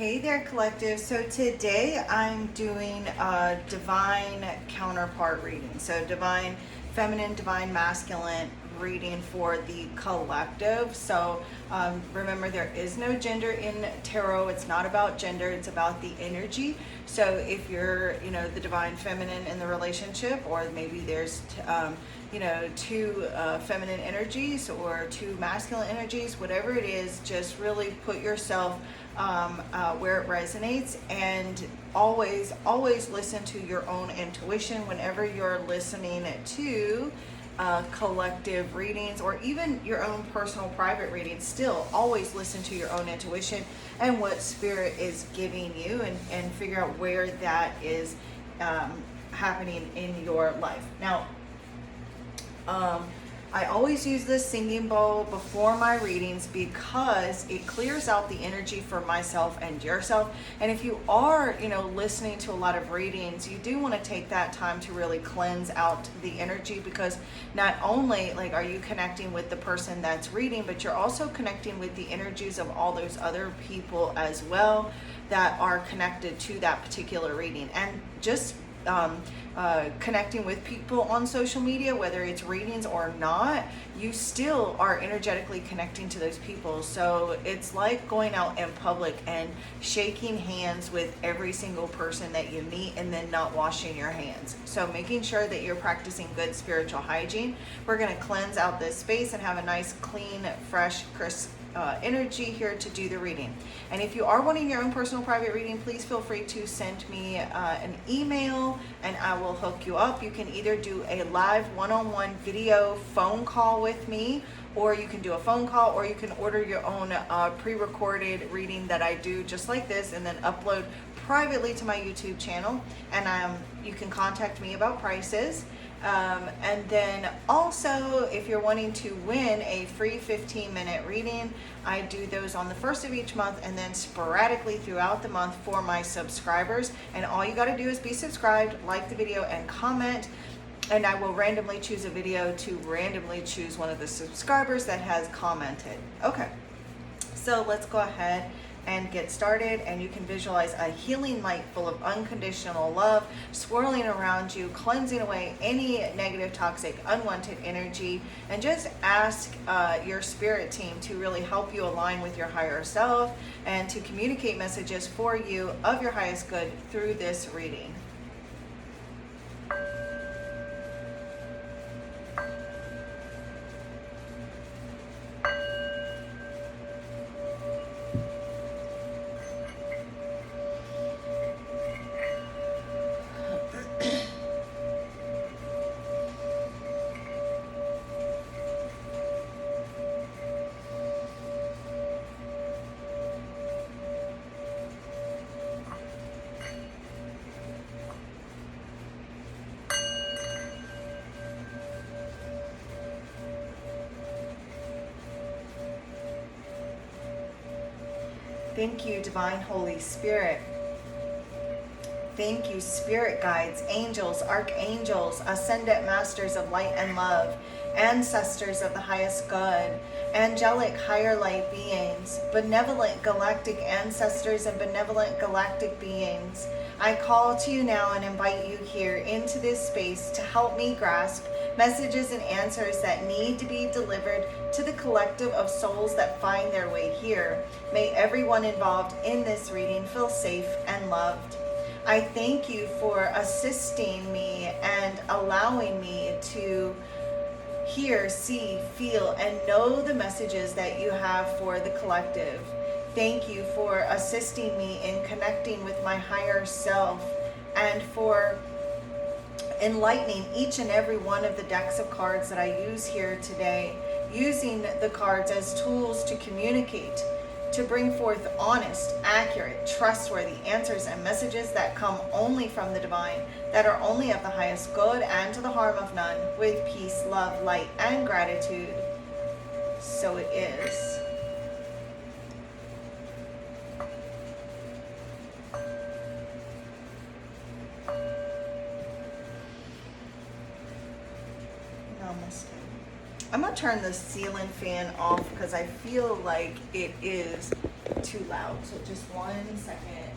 Hey there, collective. So today I'm doing a divine counterpart reading. So divine feminine, divine masculine reading for the collective. So remember, there is no gender in tarot. It's not about gender. It's about the energy. So if you're, the divine feminine in the relationship, or maybe there's, two feminine energies or two masculine energies, whatever it is, just really put yourself where it resonates, and always listen to your own intuition whenever you're listening to collective readings or even your own personal private readings. Still always listen to your own intuition and what spirit is giving you, and figure out where that is happening in your life. Now I always use this singing bowl before my readings because it clears out the energy for myself and yourself. And if you are, listening to a lot of readings, you do want to take that time to really cleanse out the energy, because not only are you connecting with the person that's reading, but you're also connecting with the energies of all those other people as well that are connected to that particular reading. And just connecting with people on social media, whether it's readings or not, you still are energetically connecting to those people. So it's like going out in public and shaking hands with every single person that you meet, and then not washing your hands. So making sure that you're practicing good spiritual hygiene. We're going to cleanse out this space and have a nice, clean, fresh, crisp energy here to do the reading. And if you are wanting your own personal private reading, please feel free to send me an email and I will hook you up. You can either do a live one-on-one video phone call with me, or you can do a phone call, or you can order your own pre-recorded reading that I do just like this, and then upload privately to my YouTube channel. And you can contact me about prices. And then also, if you're wanting to win a free 15-minute reading, I do those on the first of each month, and then sporadically throughout the month for my subscribers. And all you got to do is be subscribed, like the video, and comment. And I will randomly choose a video to randomly choose one of the subscribers that has commented. Okay, so let's go ahead and get started. And you can visualize a healing light full of unconditional love swirling around you, cleansing away any negative, toxic, unwanted energy. And just ask your spirit team to really help you align with your higher self and to communicate messages for you of your highest good through this reading. Thank you, Divine Holy Spirit. Thank you, Spirit Guides, Angels, Archangels, Ascendant Masters of Light and Love, Ancestors of the Highest Good, Angelic Higher Light Beings, Benevolent Galactic Ancestors and Benevolent Galactic Beings. I call to you now and invite you here into this space to help me grasp messages and answers that need to be delivered to the collective of souls that find their way here. May everyone involved in this reading feel safe and loved. I thank you for assisting me and allowing me to hear, see, feel, and know the messages that you have for the collective. Thank you for assisting me in connecting with my higher self, and for enlightening each and every one of the decks of cards that I use here today, using the cards as tools to communicate, to bring forth honest, accurate, trustworthy answers and messages that come only from the divine, that are only of the highest good and to the harm of none, with peace, love, light, and gratitude. So it is. Namaste. I'm gonna turn the ceiling fan off because I feel like it is too loud. So just 1 second,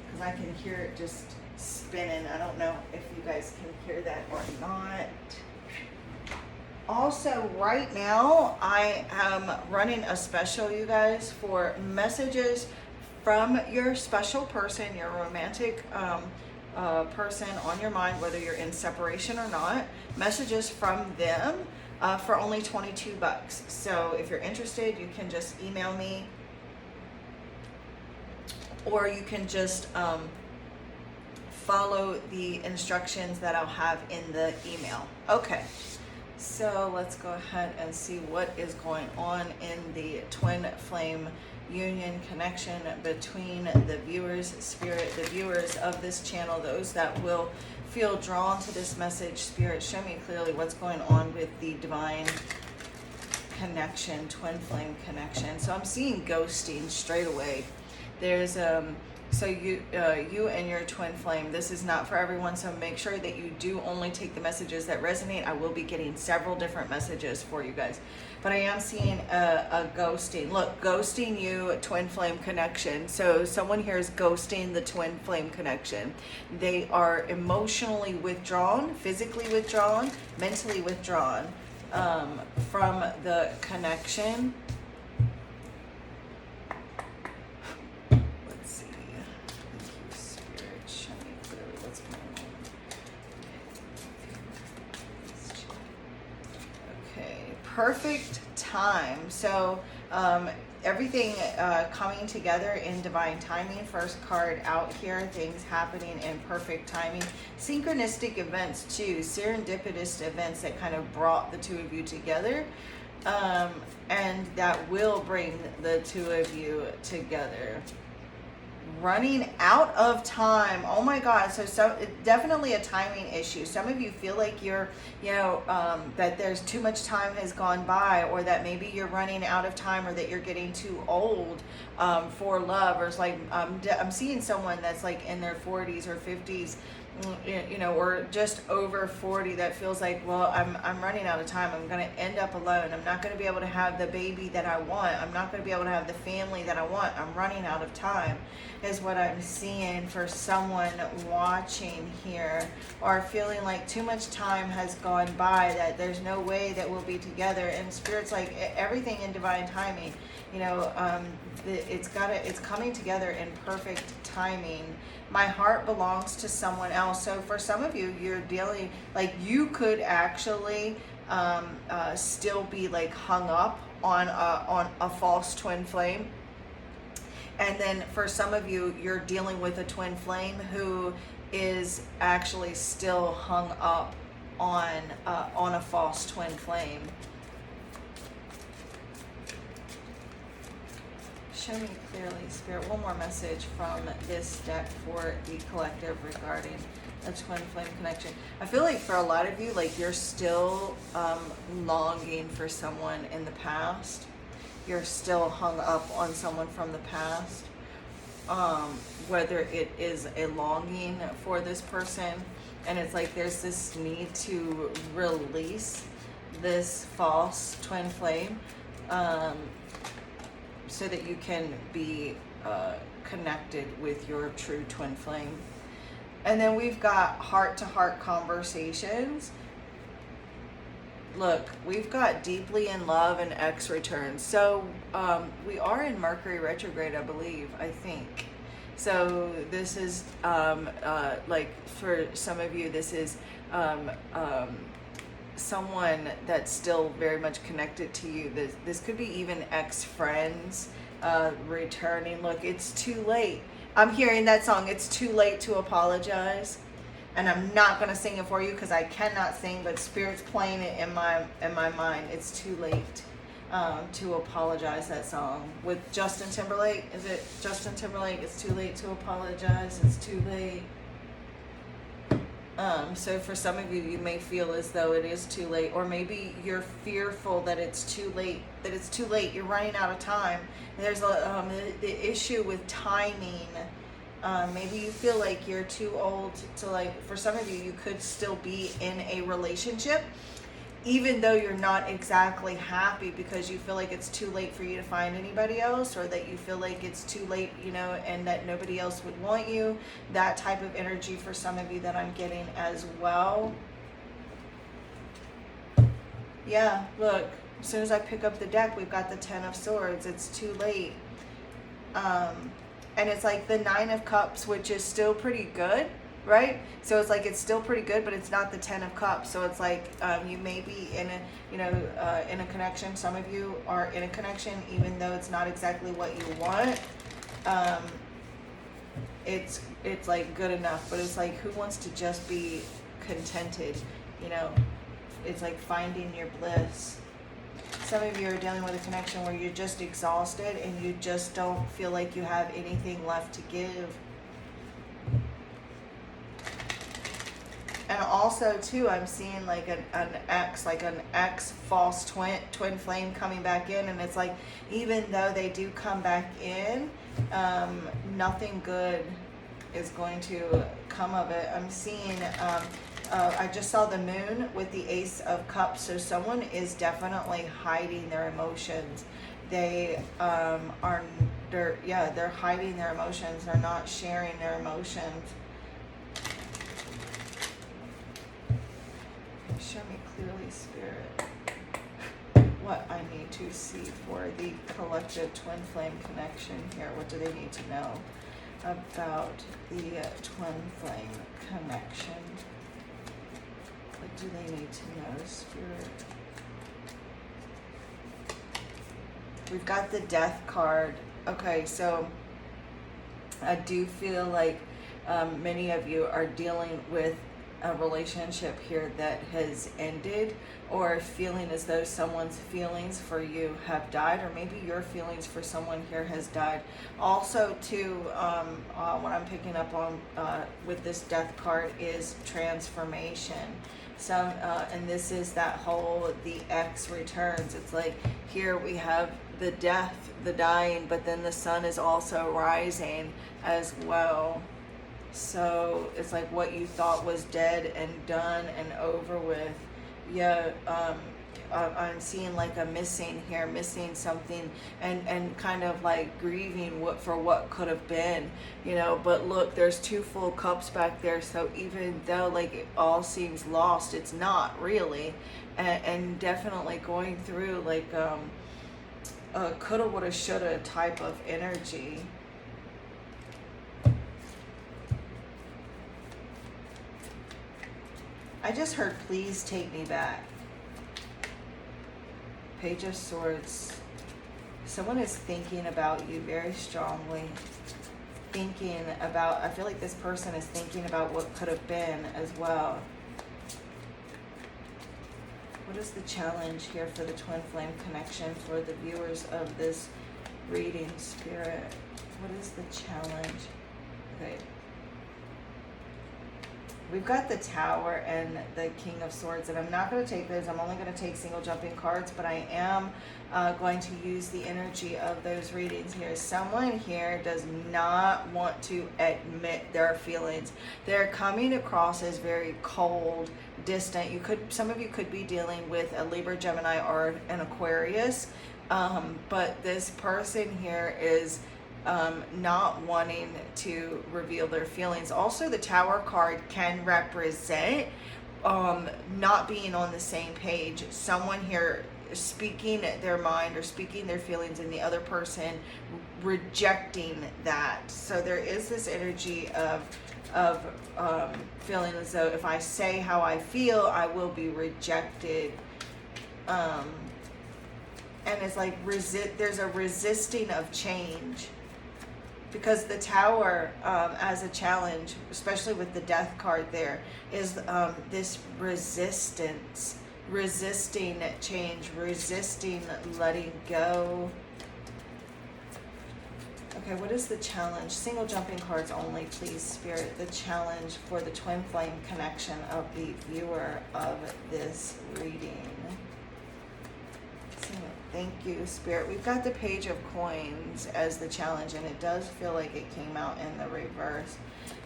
because I can hear it just spinning. I don't know if you guys can hear that or not. Also, right now, I am running a special, you guys, for messages from your special person, your romantic person on your mind, whether you're in separation or not. Messages from them for only $22. So if you're interested, you can just email me, or you can just follow the instructions that I'll have in the email. Okay. So let's go ahead and see what is going on in the twin flame union connection between the viewers, spirit, the viewers of this channel, those that will feel drawn to this message. Spirit, show me clearly what's going on with the divine connection, twin flame connection. So I'm seeing ghosting straight away. There's so you and your twin flame, this is not for everyone, so make sure that you do only take the messages that resonate. I will be getting several different messages for you guys, but I am seeing a ghosting. Look, ghosting you, twin flame connection. So someone here is ghosting the twin flame connection. They are emotionally withdrawn, physically withdrawn, mentally withdrawn from the connection. Perfect time. So everything coming together in divine timing. First card out here, things happening in perfect timing. Synchronistic events too, serendipitous events that kind of brought the two of you together, and that will bring the two of you together. Running out of time. Oh my God. So definitely a timing issue. Some of you feel like you're, that there's too much time has gone by, or that maybe you're running out of time, or that you're getting too old for love. Or it's like, I'm seeing someone that's like in their 40s or 50s, or just over 40, that feels like, well, I'm running out of time. I'm going to end up alone. I'm not going to be able to have the baby that I want. I'm not going to be able to have the family that I want. I'm running out of time, is what I'm seeing for someone watching here, or feeling like too much time has gone by, that there's no way that we'll be together. And Spirit's like, everything in divine timing, it's coming together in perfect timing. My heart belongs to someone else. So for some of you, you're dealing, like, you could actually still be like hung up on a false twin flame. And then for some of you, you're dealing with a twin flame who is actually still hung up on a false twin flame. Show me clearly, Spirit, one more message from this deck for the collective regarding a twin flame connection. I feel like for a lot of you, like, you're still longing for someone in the past. You're still hung up on someone from the past. Whether it is a longing for this person, and it's like there's this need to release this false twin flame, so that you can be connected with your true twin flame. And then we've got heart-to-heart conversations. Look, we've got deeply in love and X returns. So we are in Mercury retrograde, I think. So this is like, for some of you, this is someone that's still very much connected to you. This could be even ex-friends returning. Look, it's too late. I'm hearing that song, It's Too Late to Apologize. And I'm not going to sing it for you because I cannot sing, but Spirit's playing it in my mind. It's too late to apologize, that song. With Justin Timberlake. Is it Justin Timberlake? It's too late to apologize. It's too late. So for some of you, you may feel as though it is too late, or maybe you're fearful that it's too late, you're running out of time. And there's the issue with timing. Maybe you feel like you're too old to, like, for some of you, you could still be in a relationship even though you're not exactly happy because you feel like it's too late for you to find anybody else, or that you feel like it's too late, you know, and that nobody else would want you. That type of energy for some of you that I'm getting as well. Yeah, look, as soon as I pick up the deck, we've got the Ten of Swords. It's too late. And it's like the Nine of Cups, which is still pretty good, right? So it's like it's still pretty good, but it's not the Ten of Cups. So it's like you may be in a, you know, in a connection. Some of you are in a connection, even though it's not exactly what you want. It's like good enough, but it's like, who wants to just be contented? You know, it's like finding your bliss. Some of you are dealing with a connection where you're just exhausted and you just don't feel like you have anything left to give. And also too, I'm seeing like an ex false twin flame coming back in, and it's like, even though they do come back in, nothing good is going to come of it. I'm seeing I just saw the moon with the Ace of Cups, so someone is definitely hiding their emotions. They're hiding their emotions. They're not sharing their emotions. Show me clearly, Spirit, what I need to see for the collective twin flame connection here. What do they need to know about the twin flame connection? What do they need to know, Spirit? We've got the Death card. Okay, so I do feel like many of you are dealing with a relationship here that has ended, or feeling as though someone's feelings for you have died, or maybe your feelings for someone here has died. Also too, what I'm picking up on with this Death card is transformation. And this is that whole, the X returns. It's like, here we have the death, the dying, but then the sun is also rising as well. So it's like what you thought was dead and done and over with. Yeah, I'm seeing like a missing here, missing something, and kind of like grieving for what could have been, you know. But look, there's two full cups back there, so even though like it all seems lost, it's not really. And definitely going through like a coulda, woulda, shoulda type of energy. I just heard, please take me back. Page of Swords. Someone is thinking about you very strongly. Thinking about, I feel like this person is thinking about what could have been as well. What is the challenge here for the twin flame connection for the viewers of this reading, Spirit? What is the challenge? Okay. We've got the Tower and the King of Swords, and I'm not going to take those. I'm only going to take single jumping cards, but I am going to use the energy of those readings here. Someone here does not want to admit their feelings. They're coming across as very cold, distant. Some of you could be dealing with a Libra, Gemini, or an Aquarius, but this person here is not wanting to reveal their feelings. Also, the Tower card can represent not being on the same page. Someone here speaking their mind or speaking their feelings, and the other person rejecting that. So there is this energy of feeling as though if I say how I feel, I will be rejected. And it's like there's a resisting of change. Because the Tower, as a challenge, especially with the Death card there, is this resistance, resisting change, resisting letting go. Okay, what is the challenge? Single jumping cards only, please, Spirit. The challenge for the twin flame connection of the viewer of this reading. Thank you, Spirit. We've got the Page of Coins as the challenge, and it does feel like it came out in the reverse.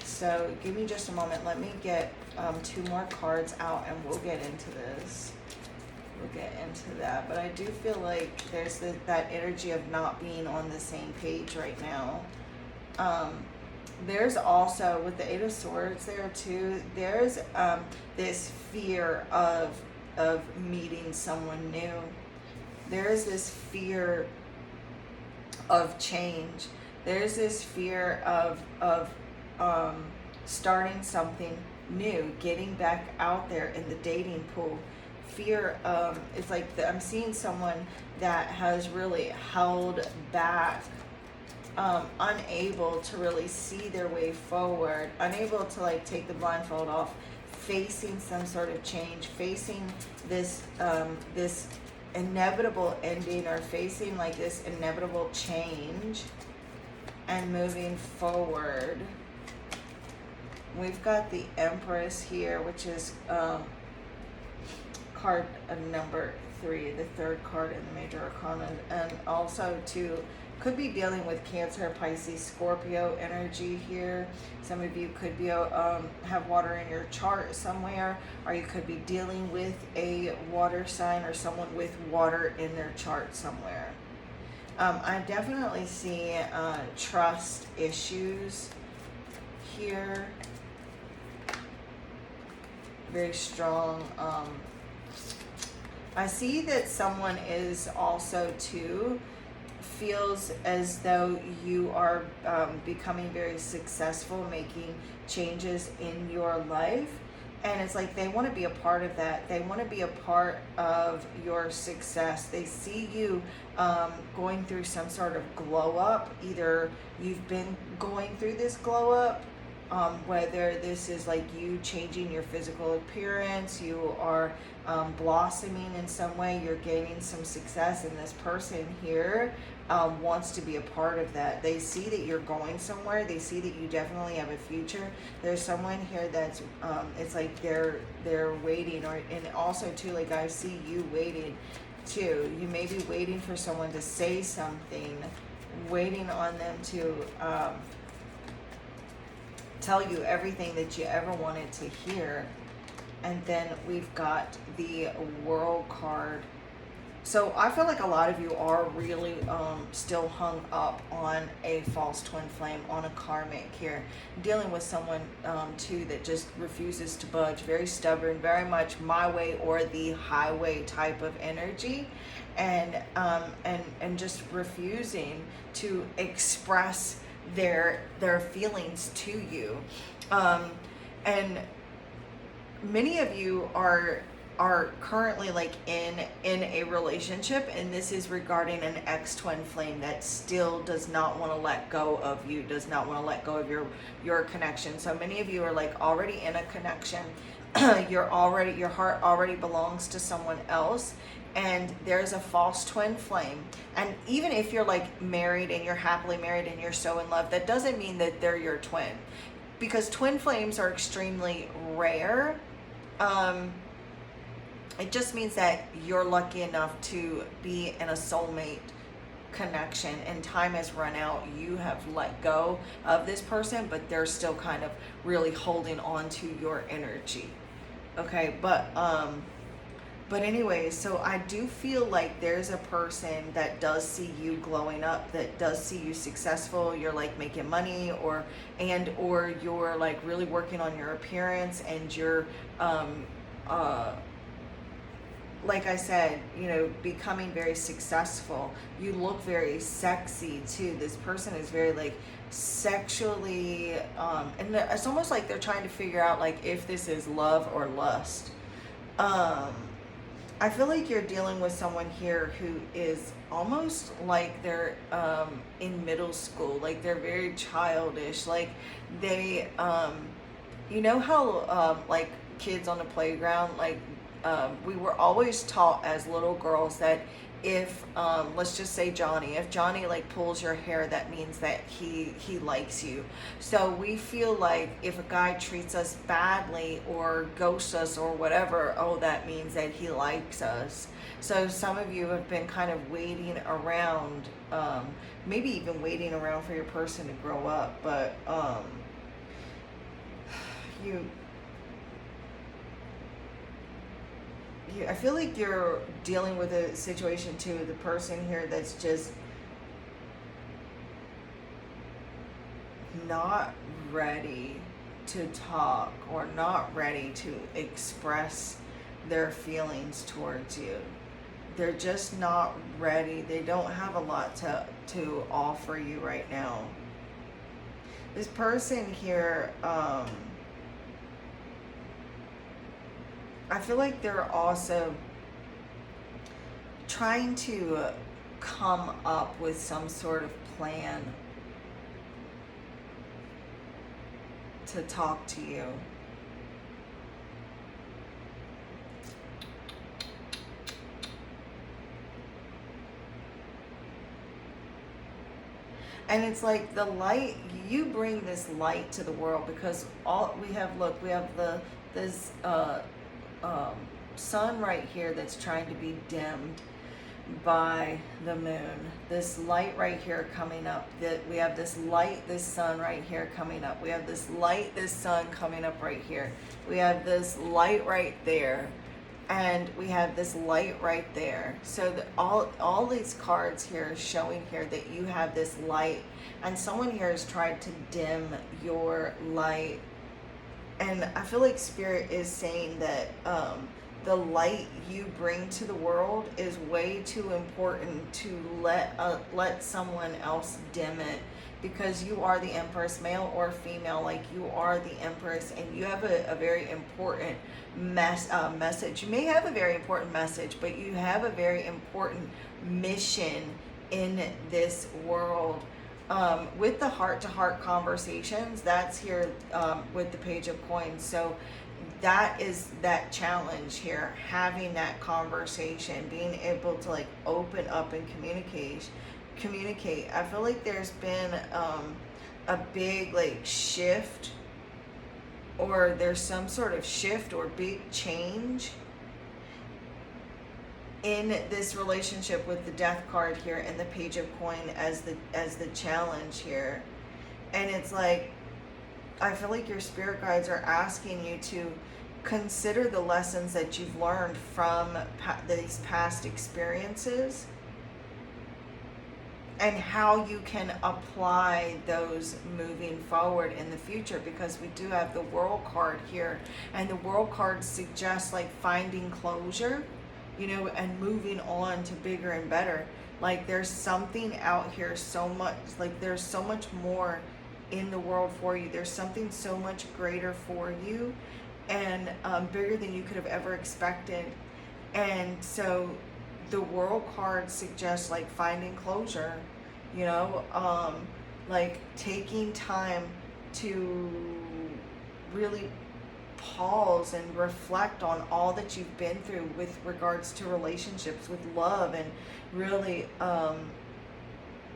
So give me just a moment. Let me get 2 more cards out, and we'll get into this. we'll get into that. But I do feel like there's that energy of not being on the same page right now. There's also, with the Eight of Swords there too, there's this fear of meeting someone new. There's this fear of change. There's this fear of starting something new, getting back out there in the dating pool. Fear, it's like I'm seeing someone that has really held back, unable to really see their way forward, unable to like take the blindfold off, facing some sort of change, facing this this inevitable ending, or facing like this inevitable change and moving forward. We've got the Empress here, which is card number 3, the third card in the Major Arcana, and also too could be dealing with Cancer, Pisces, Scorpio energy here. Some of you could be have water in your chart somewhere, or you could be dealing with a water sign or someone with water in their chart somewhere. I definitely see trust issues here. Very strong. I see that someone is also too feels as though you are becoming very successful, making changes in your life, and it's like they want to be a part of that. They want to be a part of your success. They see you going through some sort of glow up. Either you've been going through this glow up, whether this is like you changing your physical appearance, you are blossoming in some way, you're gaining some success, and this person here wants to be a part of that. They see that you're going somewhere. They see that you definitely have a future. There's someone here that's it's like they're waiting, or and also too, like I see you waiting too. You may be waiting for someone to say something, waiting on them to tell you everything that you ever wanted to hear. And then we've got the World card. So I feel like a lot of you are really still hung up on a false twin flame, on a karmic here, dealing with someone too that just refuses to budge, very stubborn, very much my way or the highway type of energy, and just refusing to express their feelings to you. And many of you are currently like in a relationship, and this is regarding an ex-twin flame that still does not want to let go of you, does not want to let go of your connection. So many of you are like already in a connection. Your heart already belongs to someone else, and there's a false twin flame. And even if you're like married and you're happily married and you're so in love, that doesn't mean that they're your twin, because twin flames are extremely rare. It just means that you're lucky enough to be in a soulmate connection, and time has run out. You have let go of this person, but they're still kind of really holding on to your energy. Okay, but anyways, so I do feel like there's a person that does see you glowing up, that does see you successful. You're like making money, or you're like really working on your appearance, and you're like I said, you know, becoming very successful. You look very sexy too. This person is very like sexually, and it's almost like they're trying to figure out like if this is love or lust. I feel like you're dealing with someone here who is almost like they're in middle school, like they're very childish, like they, you know how like kids on the playground, like we were always taught as little girls that if let's just say Johnny, if Johnny like pulls your hair, that means that he likes you. So we feel like if a guy treats us badly or ghosts us or whatever, oh, that means that he likes us. So some of you have been kind of waiting around, maybe even waiting around for your person to grow up, but I feel like you're dealing with a situation too, the person here that's just not ready to talk or not ready to express their feelings towards you. They're just not ready. They don't have a lot to offer you right now. This person here, I feel like they're also trying to come up with some sort of plan to talk to you. And it's like the light, you bring this light to the world, because all we have, look, we have this sun right here that's trying to be dimmed by the moon. This light right here coming up, that we have this light, this sun right here coming up. We have this light, this sun coming up right here. We have this light right there. And we have this light right there. So all these cards here are showing here that you have this light, and someone here has tried to dim your light. And I feel like Spirit is saying that the light you bring to the world is way too important to let someone else dim it, because you are the Empress, male or female. Like, you are the Empress, and you have a very important message. You may have a very important message, but you have a very important mission in this world. With the heart-to-heart conversations, that's here with the Page of Coins. So that is that challenge here, having that conversation, being able to like open up and communicate. I feel like there's been a big like shift, or there's some sort of shift or big change in this relationship with the Death card here and the Page of Coin as the challenge here. And it's like, I feel like your spirit guides are asking you to consider the lessons that you've learned from these past experiences, and how you can apply those moving forward in the future, because we do have the World card here, and the World card suggests like finding closure, you know, and moving on to bigger and better. Like, there's something out here, so much, like there's so much more in the world for you. There's something so much greater for you, and bigger than you could have ever expected. And so the World card suggests like finding closure, you know, like taking time to really pause and reflect on all that you've been through with regards to relationships, with love, and really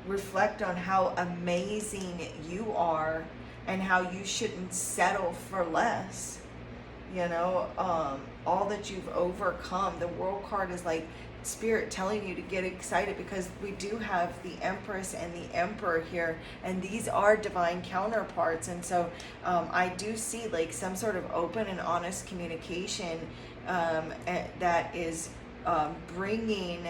reflect on how amazing you are and how you shouldn't settle for less. You know, all that you've overcome. The World card is like Spirit telling you to get excited, because we do have the Empress and the Emperor here, and these are divine counterparts. And so I do see like some sort of open and honest communication that is bringing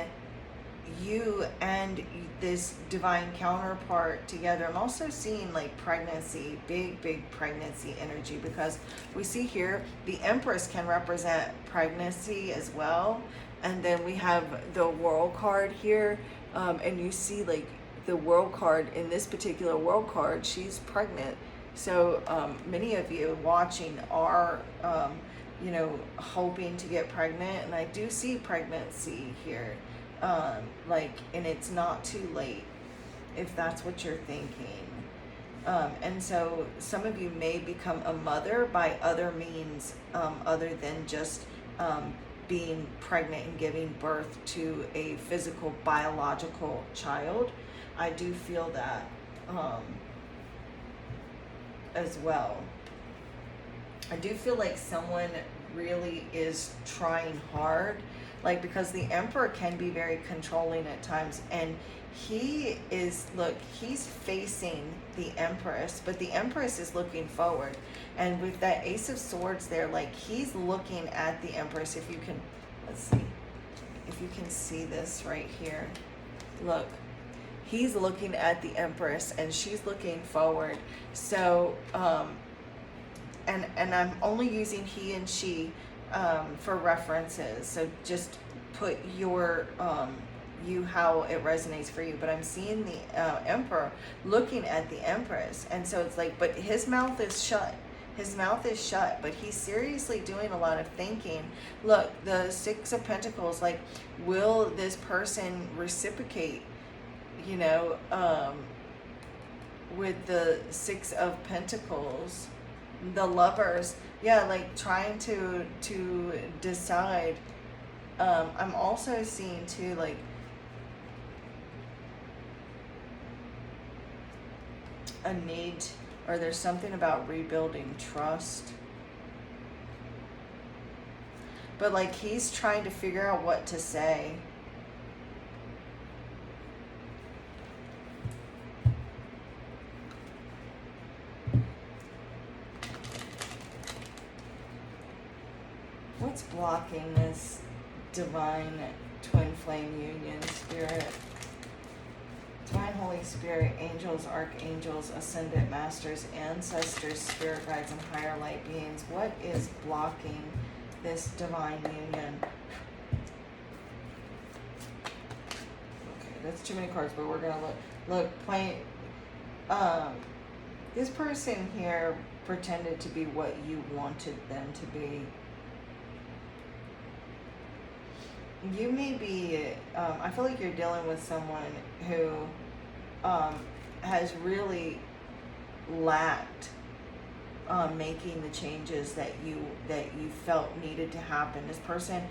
you and this divine counterpart together. I'm also seeing like pregnancy, big pregnancy energy, because we see here the Empress can represent pregnancy as well. And then we have the World card here, and you see like the World card, in this particular World card, she's pregnant. So many of you watching are you know, hoping to get pregnant, and I do see pregnancy here. Like, and it's not too late if that's what you're thinking. And so some of you may become a mother by other means, other than just being pregnant and giving birth to a physical, biological child. I do feel that as well. I do feel like someone really is trying hard, like, because the Emperor can be very controlling at times, and he is, look, he's facing the Empress, but the Empress is looking forward. And with that Ace of Swords there, like, he's looking at the Empress. If you can Let's see if you can see this right here. Look, he's looking at the Empress and she's looking forward. So, and I'm only using he and she for references. So just put your you how it resonates for you. But I'm seeing the Emperor looking at the Empress, and so it's like, but his mouth is shut. His mouth is shut, but he's seriously doing a lot of thinking. Look, the Six of Pentacles, like, will this person reciprocate? You know, with the Six of Pentacles, the Lovers, yeah, like trying to decide. I'm also seeing too, like, a need, or there's something about rebuilding trust. But like he's trying to figure out what to say. What's blocking this divine twin flame union, Spirit? Divine Holy Spirit, angels, archangels, ascended masters, ancestors, spirit guides, and higher light beings. What is blocking this divine union? Okay, that's too many cards, but we're gonna look plain. This person here pretended to be what you wanted them to be. You may be, I feel like you're dealing with someone who has really lacked making the changes that you felt needed to happen. This person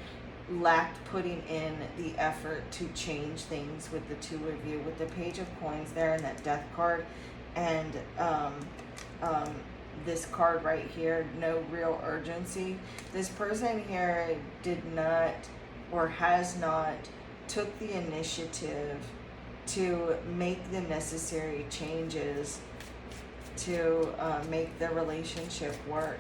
lacked putting in the effort to change things with the two of you, with the Page of Coins there and that Death card, and this card right here, no real urgency. This person here did not, or has not, took the initiative to make the necessary changes to make the relationship work.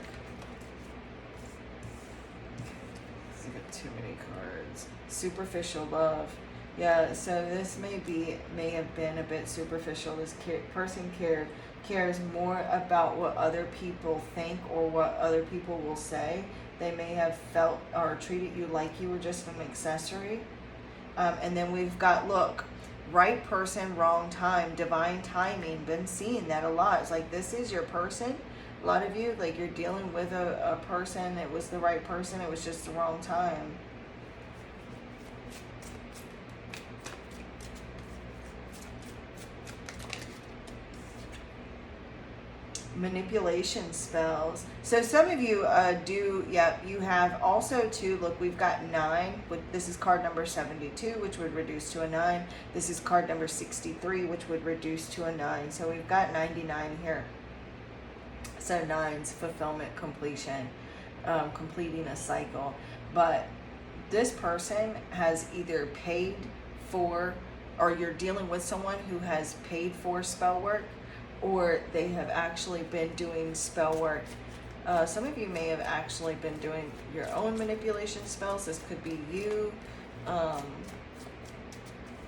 I got too many cards. Superficial love. Yeah, so this may have been a bit superficial. This person cares more about what other people think or what other people will say. They may have felt or treated you like you were just an accessory. And then we've got, look, right person, wrong time, divine timing. Been seeing that a lot. It's like, this is your person. A lot of you, like, you're dealing with a person. It was the right person. It was just the wrong time. Manipulation spells. So some of you do, yeah, you have also too, look, we've got 9. This is card number 72, which would reduce to a 9. This is card number 63, which would reduce to a 9. So we've got 99 here. So 9's fulfillment, completion, completing a cycle. But this person has either paid for, or you're dealing with someone who has paid for spell work, or they have actually been doing spell work. Some of you may have actually been doing your own manipulation spells. This could be you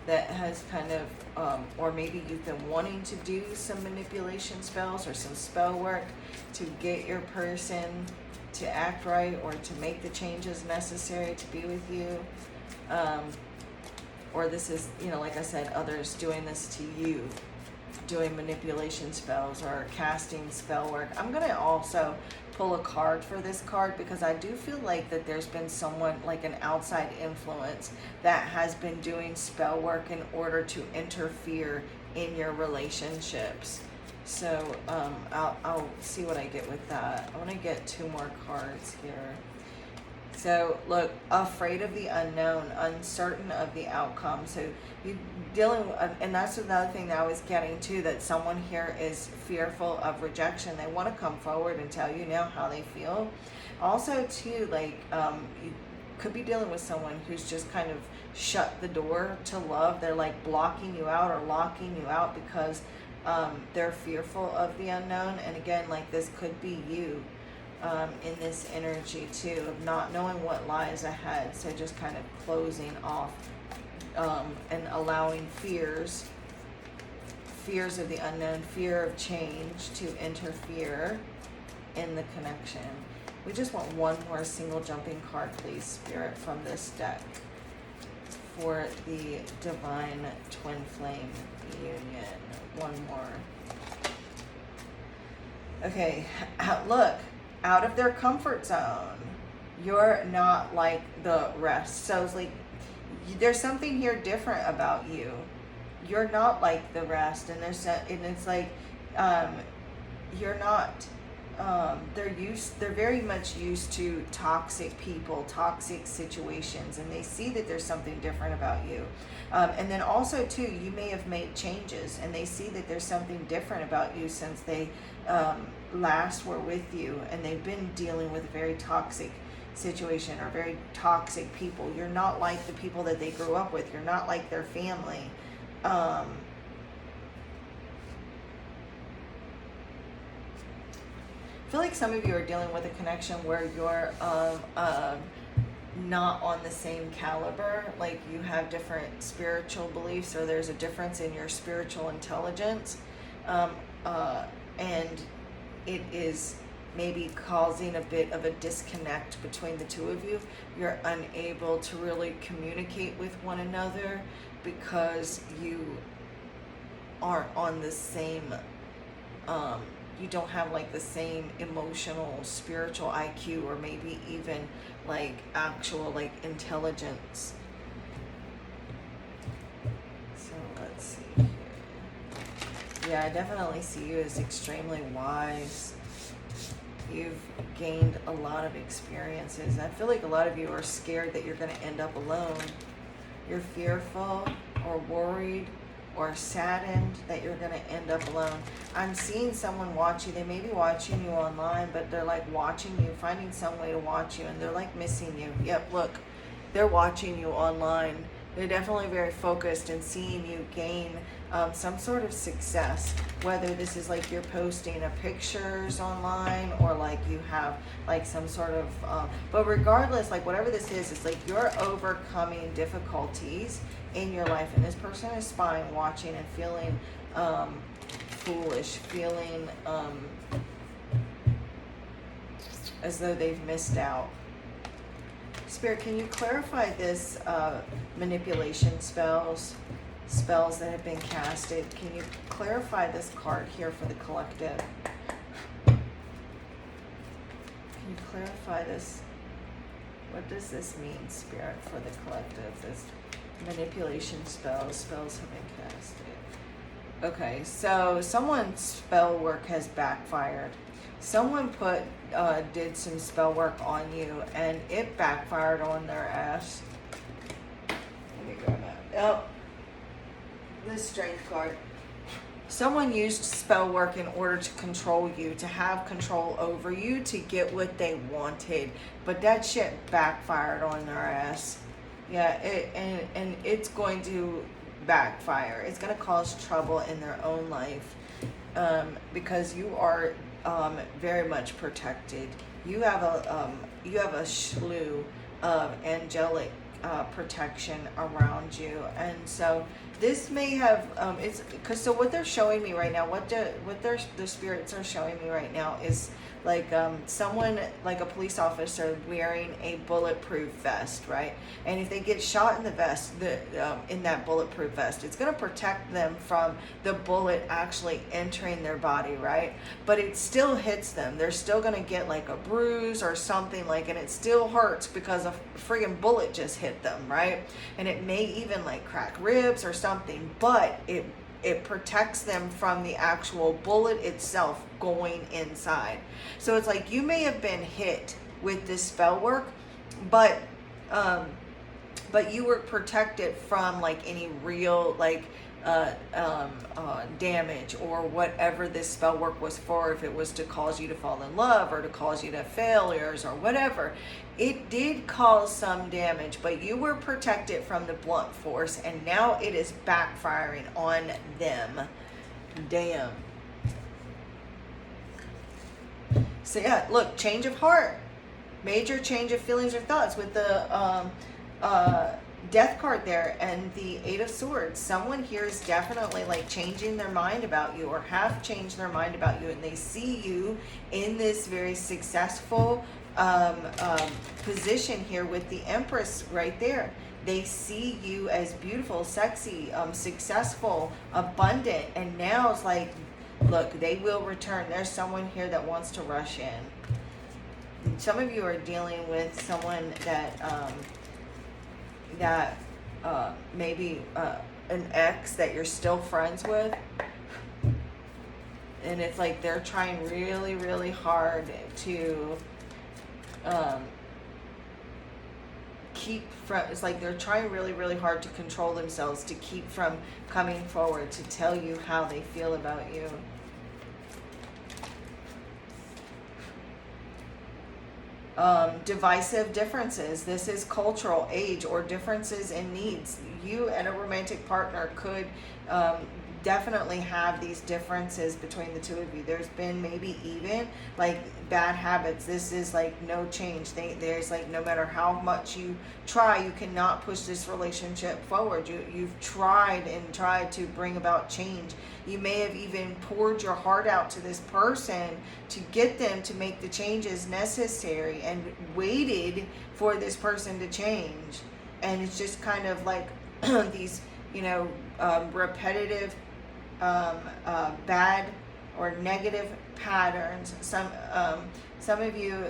that has kind of, or maybe you've been wanting to do some manipulation spells or some spell work to get your person to act right or to make the changes necessary to be with you. Or this is, you know, like I said, others doing this to you, doing manipulation spells or casting spell work. I'm going to also pull a card for this card because I do feel like that there's been someone, like an outside influence, that has been doing spell work in order to interfere in your relationships. So I'll see what I get with that. I want to get 2 more cards here. So look, afraid of the unknown, uncertain of the outcome. So you dealing, and that's another thing that I was getting to, that someone here is fearful of rejection. They want to come forward and tell you now how they feel. Also too, like you could be dealing with someone who's just kind of shut the door to love. They're like blocking you out or locking you out because they're fearful of the unknown. And again, like, this could be you. in this energy too, of not knowing what lies ahead. So just kind of closing off and allowing fears of the unknown, fear of change to interfere in the connection. We just want one more single jumping card, please, Spirit, from this deck for the Divine Twin Flame Union. One more. Okay, look, out of their comfort zone. You're not like the rest. So it's like, there's something here different about you. You're not like the rest, and it's like, you're not. They're very much used to toxic people, toxic situations, and they see that there's something different about you. And then also too, you may have made changes, and they see that there's something different about you since they last were with you, and they've been dealing with a very toxic situation or very toxic people. You're not like the people that they grew up with. You're not like their family. I feel like some of you are dealing with a connection where you're not on the same caliber. Like you have different spiritual beliefs, or there's a difference in your spiritual intelligence, and it is maybe causing a bit of a disconnect between the two of you. You're unable to really communicate with one another because you aren't on the same, you don't have like the same emotional, spiritual IQ, or maybe even like actual like intelligence. So let's see here. Yeah, I definitely see you as extremely wise. You've gained a lot of experiences. I feel like a lot of you are scared that you're going to end up alone. You're fearful or worried or saddened that you're going to end up alone. I'm seeing someone watch you. They may be watching you online, but they're like watching you, finding some way to watch you, and they're like missing you. Yep, look, they're watching you online. They're definitely very focused and seeing you gain some sort of success, whether this is like you're posting a pictures online, or like you have like some sort of, but regardless, like whatever this is, it's like you're overcoming difficulties in your life, and this person is spying, watching, and feeling foolish, feeling as though they've missed out. Spirit, can you clarify this manipulation spells that have been casted? Can you clarify this card here for the collective? Can you clarify this? What does this mean, Spirit, for the collective? This manipulation spells have been casted. Okay, so someone's spell work has backfired. Someone did some spell work on you, and it backfired on their ass. Let me grab that. Oh, the Strength card. Someone used spell work in order to control you, to have control over you, to get what they wanted. But that shit backfired on their ass. Yeah, and it's going to backfire. It's going to cause trouble in their own life, because you are very much protected. You have a slew of angelic protection around you, and so this may have it's because, so what they're showing me right now, the spirits are showing me right now is like someone, like a police officer wearing a bulletproof vest, right? And if they get shot in the vest, in that bulletproof vest, it's going to protect them from the bullet actually entering their body, right? But it still hits them. They're still going to get like a bruise or something, like, and it still hurts because a friggin' bullet just hit them, right? And it may even like crack ribs or something, but it protects them from the actual bullet itself going inside. So it's like you may have been hit with this spell work, but you were protected from like any real like damage or whatever this spell work was for. If it was to cause you to fall in love or to cause you to failures or whatever, it did cause some damage, but you were protected from the blunt force, and now it is backfiring on them. Damn. So yeah, look, change of heart, major change of feelings or thoughts with the death card there and the Eight of Swords. Someone here is definitely like changing their mind about you, or have changed their mind about you, and they see you in this very successful position here with the Empress right there. They see you as beautiful, sexy, successful, abundant, and now it's like, look, they will return. There's someone here that wants to rush in. Some of you are dealing with someone that maybe an ex that you're still friends with, and it's like they're trying really, really hard to keep from, it's like they're trying really, really hard to control themselves, to keep from coming forward to tell you how they feel about you. Divisive differences. This is cultural, age, or differences in needs. You and a romantic partner could definitely have these differences between the two of you. There's been maybe even like bad habits. This is like no change. There's like, no matter how much you try, you cannot push this relationship forward. You've tried and tried to bring about change. You may have even poured your heart out to this person to get them to make the changes necessary, and waited for this person to change. And it's just kind of like these, repetitive bad or negative patterns. Some of you,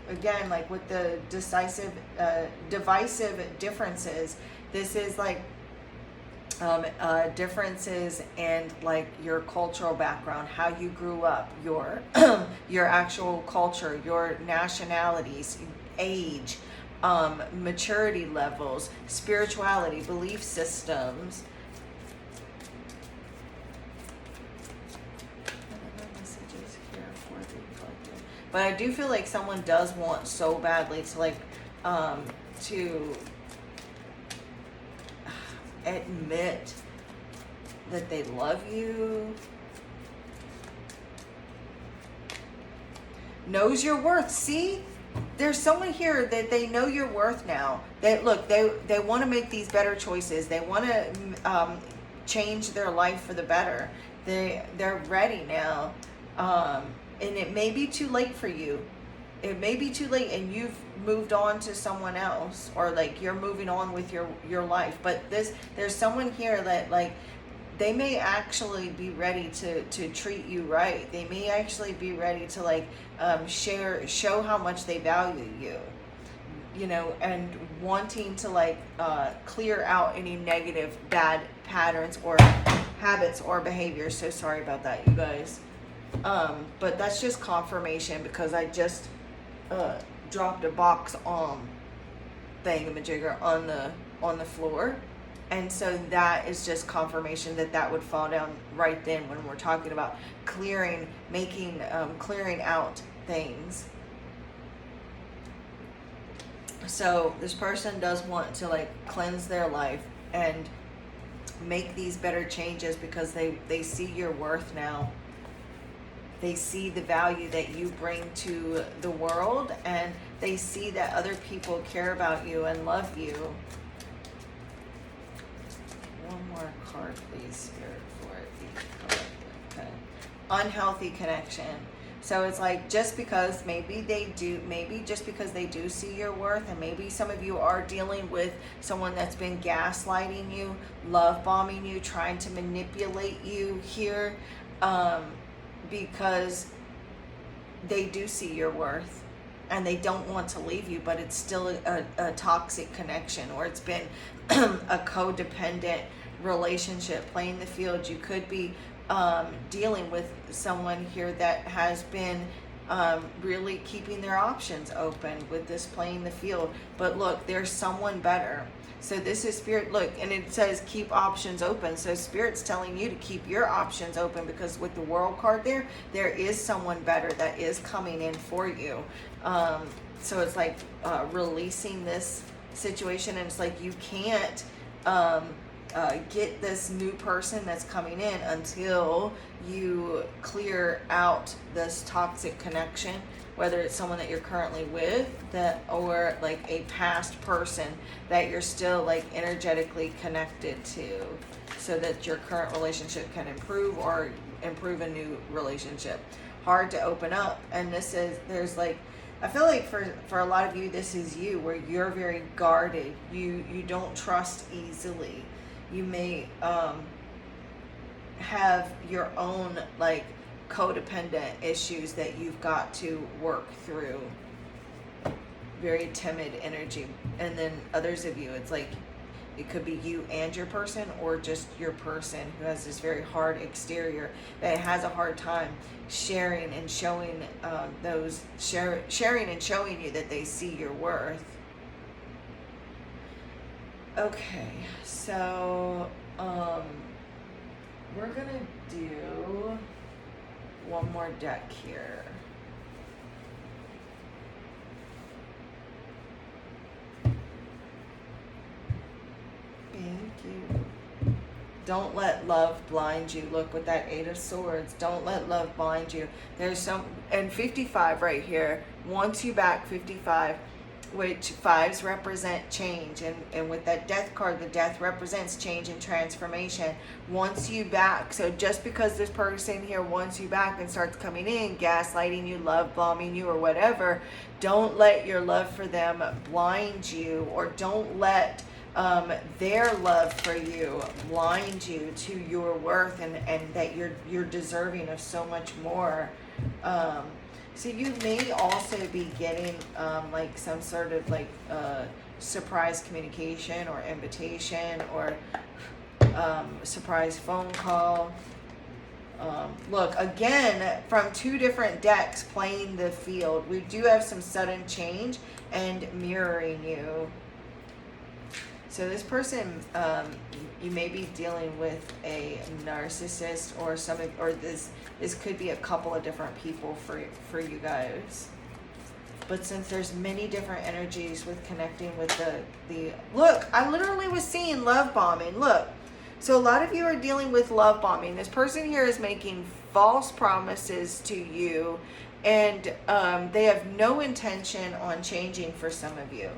again, like with the divisive differences, this is like differences in like your cultural background, how you grew up, your your actual culture, your nationalities, age, maturity levels, spirituality, belief systems. Messages here for the collective. But I do feel like someone does want so badly to like to admit that they love you, knows your worth. See, there's someone here that they know your worth now. That look, they want to make these better choices. They want to change their life for the better. They're ready now, and it may be too late for you. It may be too late, and you've moved on to someone else, or like you're moving on with your life. But there's someone here that like they may actually be ready to treat you right. They may actually be ready to like show how much they value you, and wanting to like clear out any negative bad patterns or habits or behaviors. So sorry about that, you guys. But that's just confirmation, because I just dropped a box thingamajigger on the floor, and so that is just confirmation that would fall down right then when we're talking about clearing out things. So this person does want to like cleanse their life and make these better changes, because they see your worth now. They see the value that you bring to the world, and they see that other people care about you and love you. One more card, please, Spirit, for it. Okay. Unhealthy connection. So it's like, just because maybe just because they do see your worth, and maybe some of you are dealing with someone that's been gaslighting you, love bombing you, trying to manipulate you here, because they do see your worth and they don't want to leave you, but it's still a toxic connection, or it's been a codependent relationship. Playing the field, you could be dealing with someone here that has been really keeping their options open with this playing the field. But look, there's someone better. So this is Spirit, look, and it says keep options open. So Spirit's telling you to keep your options open, because with the World card there is someone better that is coming in for you. So it's like releasing this situation, and it's like you can't get this new person that's coming in until you clear out this toxic connection, whether it's someone that you're currently with that, or like a past person that you're still like energetically connected to, so that your current relationship can improve or improve a new relationship. Hard to open up. And this is, there's like, I feel like for a lot of you, this is you, where you're very guarded. You don't trust easily. You may have your own like codependent issues that you've got to work through. Very timid energy. And then others of you, it's like it could be you and your person, or just your person who has this very hard exterior that has a hard time sharing and showing sharing and showing you that they see your worth. Okay, so we're gonna do one more deck here. Thank you. Don't let love blind you. Look, with that Eight of Swords, don't let love blind you. There's some, and 55 right here, wants you back, 55, which fives represent change. And with that death card, the death represents change and transformation. Wants you back. So just because this person here wants you back and starts coming in, gaslighting you, love bombing you, or whatever, don't let your love for them blind you, or don't let their love for you blind you to your worth, and that you're deserving of so much more. So you may also be getting like some sort of like surprise communication or invitation, or surprise phone call. Look, again, from two different decks playing the field, we do have some sudden change and mirroring you. So this person, you may be dealing with a narcissist, or or this could be a couple of different people for you guys. But since there's many different energies with connecting with the look, I literally was seeing love bombing. Look, so a lot of you are dealing with love bombing. This person here is making false promises to you, and they have no intention on changing for some of you.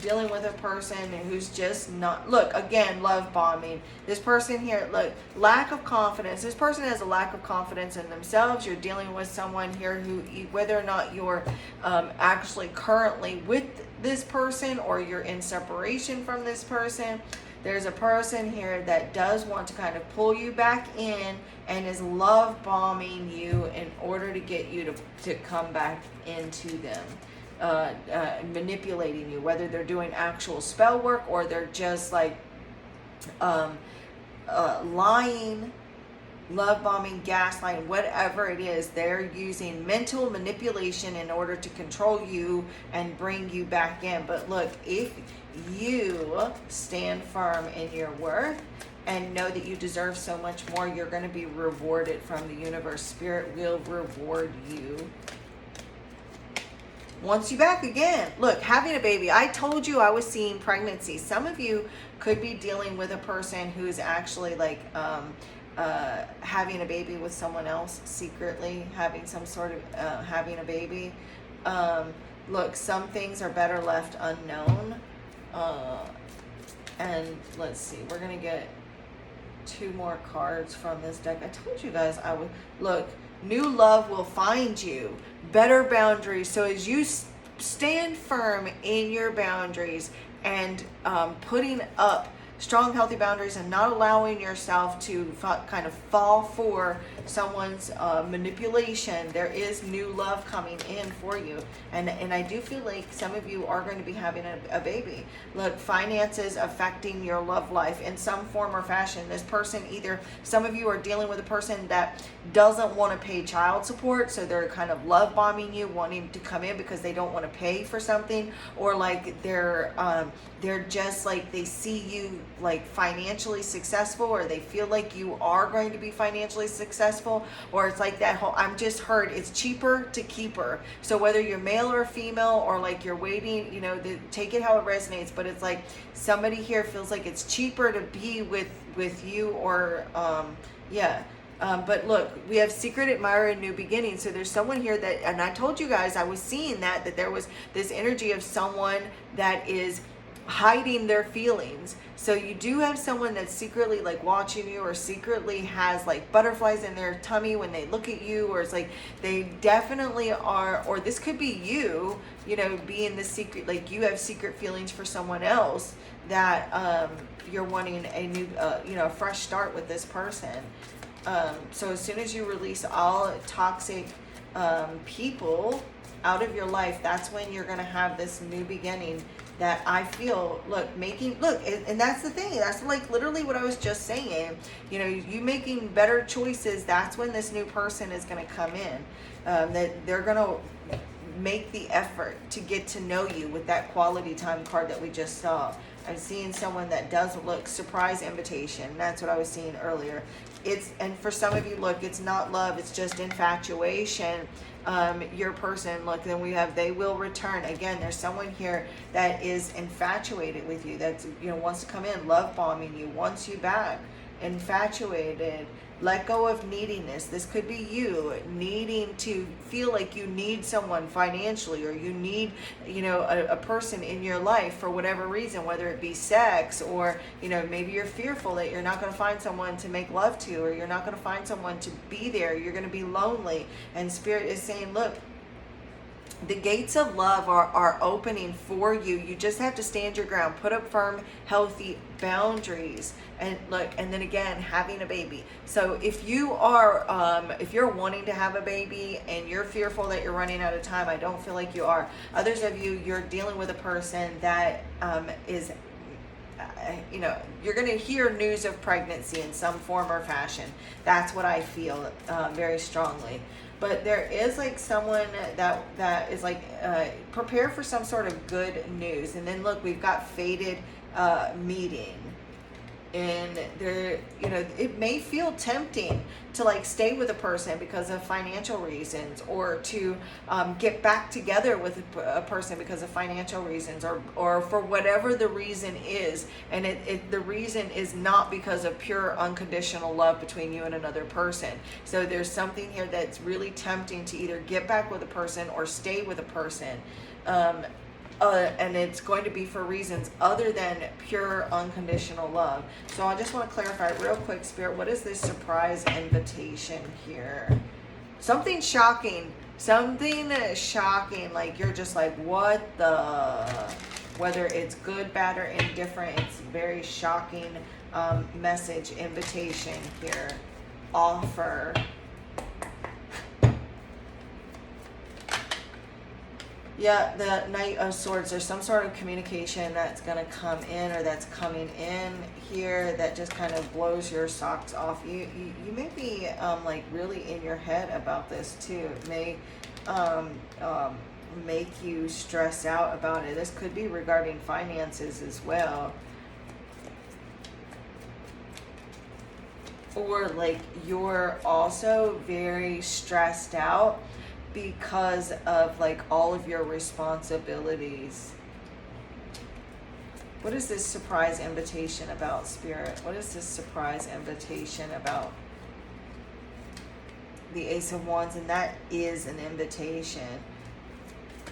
Dealing with a person who's just not, look, again, love bombing. This person here, look, lack of confidence. This person has a lack of confidence in themselves. You're dealing with someone here who, whether or not you're actually currently with this person, or you're in separation from this person, there's a person here that does want to kind of pull you back in and is love bombing you in order to get you to come back into them. Manipulating you, whether they're doing actual spell work, or they're just like lying, love bombing, gaslighting, whatever it is. They're using mental manipulation in order to control you and bring you back in. But look, if you stand firm in your worth and know that you deserve so much more, you're going to be rewarded from the universe. Spirit will reward you. Wants you back again. Look, having a baby. I told you I was seeing pregnancy. Some of you could be dealing with a person who's actually like having a baby with someone else, secretly having some sort of having a baby. Look, some things are better left unknown. And let's see, we're gonna get two more cards from this deck. I told you guys I would. Look, new love will find you. Better boundaries. So as you stand firm in your boundaries and putting up strong, healthy boundaries, and not allowing yourself to kind of fall for someone's manipulation, there is new love coming in for you. And I do feel like some of you are going to be having a baby. Look, finances affecting your love life in some form or fashion. This person, either some of you are dealing with a person that doesn't want to pay child support, so they're kind of love bombing you, wanting to come in because they don't want to pay for something, or like they're just like, they see you like financially successful, or they feel like you are going to be financially successful, or it's like that whole, I'm just heard it's cheaper to keep her. So whether you're male or female, or like you're waiting, you know, take it how it resonates, but it's like somebody here feels like it's cheaper to be with you, or yeah. But look, we have secret admirer and new beginning. So there's someone here that, and I told you guys, I was seeing that there was this energy of someone that is hiding their feelings. So you do have someone that's secretly like watching you, or secretly has like butterflies in their tummy when they look at you, or it's like they definitely are, or this could be you, you know, being the secret, like you have secret feelings for someone else that you're wanting a new, you know, a fresh start with this person. So as soon as you release all toxic people out of your life, that's when you're going to have this new beginning that I feel, look, and that's the thing. That's like literally what I was just saying. You know, you making better choices, that's when this new person is going to come in. That they're going to make the effort to get to know you with that quality time card that we just saw. I'm seeing someone that does look surprise invitation. That's what I was seeing earlier. And for some of you, look, it's not love, it's just infatuation. Your person, look, then we have they will return. Again, there's someone here that is infatuated with you, that's, you know, wants to come in, love bombing you, wants you back, infatuated. Let go of neediness. This could be you needing to feel like you need someone financially, or you need, you know, a person in your life for whatever reason, whether it be sex, or, you know, maybe you're fearful that you're not going to find someone to make love to, or you're not going to find someone to be there. You're going to be lonely. And Spirit is saying, look, the gates of love are opening for you. You just have to stand your ground, put up firm, healthy boundaries, and look, and then again, having a baby. So if you are, if you're wanting to have a baby and you're fearful that you're running out of time, I don't feel like you are. Others of you, you're dealing with a person that is, you know, you're going to hear news of pregnancy in some form or fashion. That's what I feel very strongly. But there is like someone that is like, prepare for some sort of good news. And then look, we've got fated meeting. And there, you know, it may feel tempting to like stay with a person because of financial reasons, or to get back together with a person because of financial reasons, or for whatever the reason is. And the reason is not because of pure unconditional love between you and another person. So there's something here that's really tempting to either get back with a person or stay with a person. And it's going to be for reasons other than pure unconditional love. So I just want to clarify real quick, Spirit, what is this surprise invitation here? Something shocking, like you're just like, what the, whether it's good, bad, or indifferent, it's very shocking message, invitation here, offer. Yeah, the Knight of Swords, there's some sort of communication that's going to come in, or that's coming in here, that just kind of blows your socks off. You may be like really in your head about this too. It may make you stress out about it. This could be regarding finances as well. Or like you're also very stressed out because of like all of your responsibilities. What is this surprise invitation about, Spirit? What is this surprise invitation about? The Ace of Wands, and that is an invitation.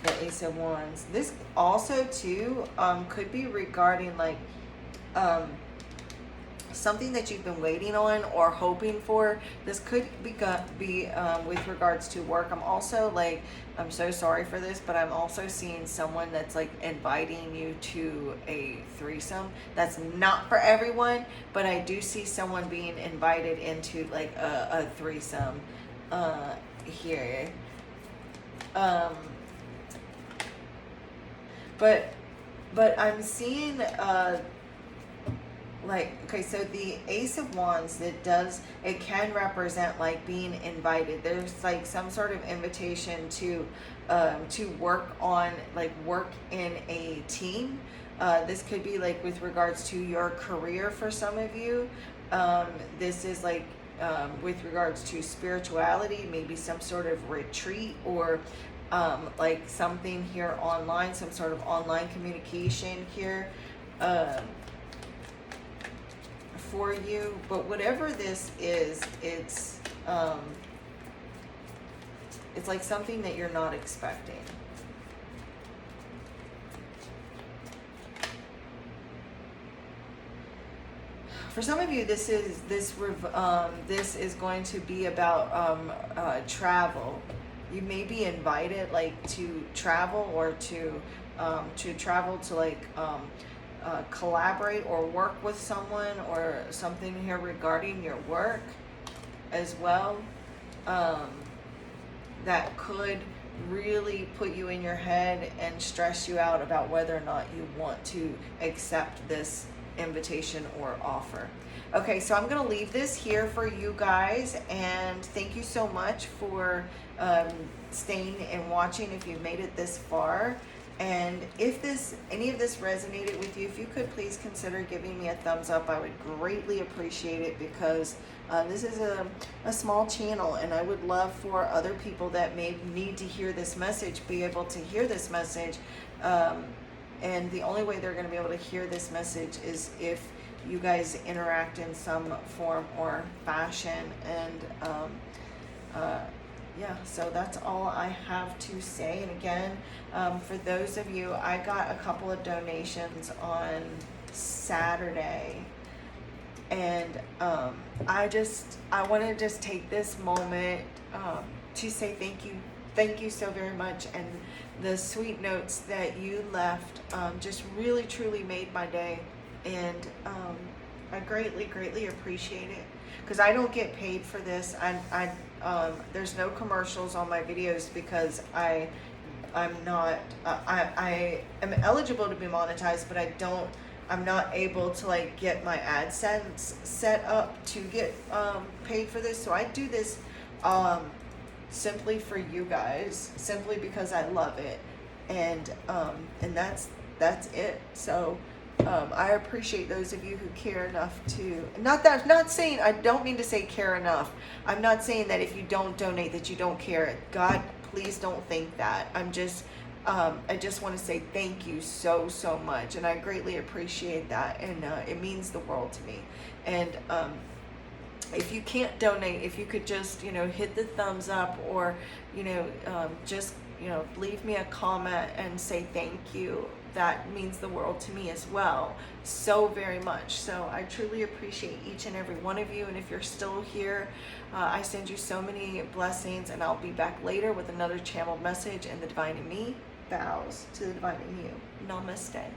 The Ace of Wands. This also too could be regarding like something that you've been waiting on or hoping for. This could be with regards to work. I'm also like, I'm so sorry for this, but I'm also seeing someone that's like inviting you to a threesome. That's not for everyone, but I do see someone being invited into like a threesome here. But I'm seeing like, okay, so the Ace of Wands, it can represent like being invited. There's like some sort of invitation to work on, like work in a team, This could be like with regards to your career for some of you. This is like with regards to spirituality, maybe some sort of retreat, or like something here online, some sort of online communication here for you. But whatever this is, it's like something that you're not expecting. For some of you, this is going to be about travel. You may be invited, like, to travel, or to travel to, like, collaborate or work with someone, or something here regarding your work as well. That could really put you in your head and stress you out about whether or not you want to accept this invitation or offer. Okay, so I'm going to leave this here for you guys, and thank you so much for staying and watching if you've made it this far. And if any of this resonated with you, if you could please consider giving me a thumbs up, I would greatly appreciate it, because this is a small channel, and I would love for other people that may need to hear this message be able to hear this message. And the only way they're going to be able to hear this message is if you guys interact in some form or fashion. And yeah, so that's all I have to say. And again, for those of you, I got a couple of donations on Saturday, and I want to just take this moment to say thank you so very much. And the sweet notes that you left just really truly made my day, and I greatly appreciate it, because I don't get paid for this. There's no commercials on my videos, because I am eligible to be monetized, but I'm not able to, like, get my AdSense set up to get paid for this. So I do this simply for you guys, simply because I love it, and that's it. So I appreciate those of you who care enough to, I don't mean to say care enough. I'm not saying that if you don't donate that you don't care. God, please don't think that. I just want to say thank you so much, and I greatly appreciate that, and it means the world to me. And if you can't donate, if you could just, hit the thumbs up, or, just, leave me a comment and say thank you. That means the world to me as well, so very much. So I truly appreciate each and every one of you. And if you're still here, I send you so many blessings, and I'll be back later with another channeled message. And the divine in me bows to the divine in you. Namaste.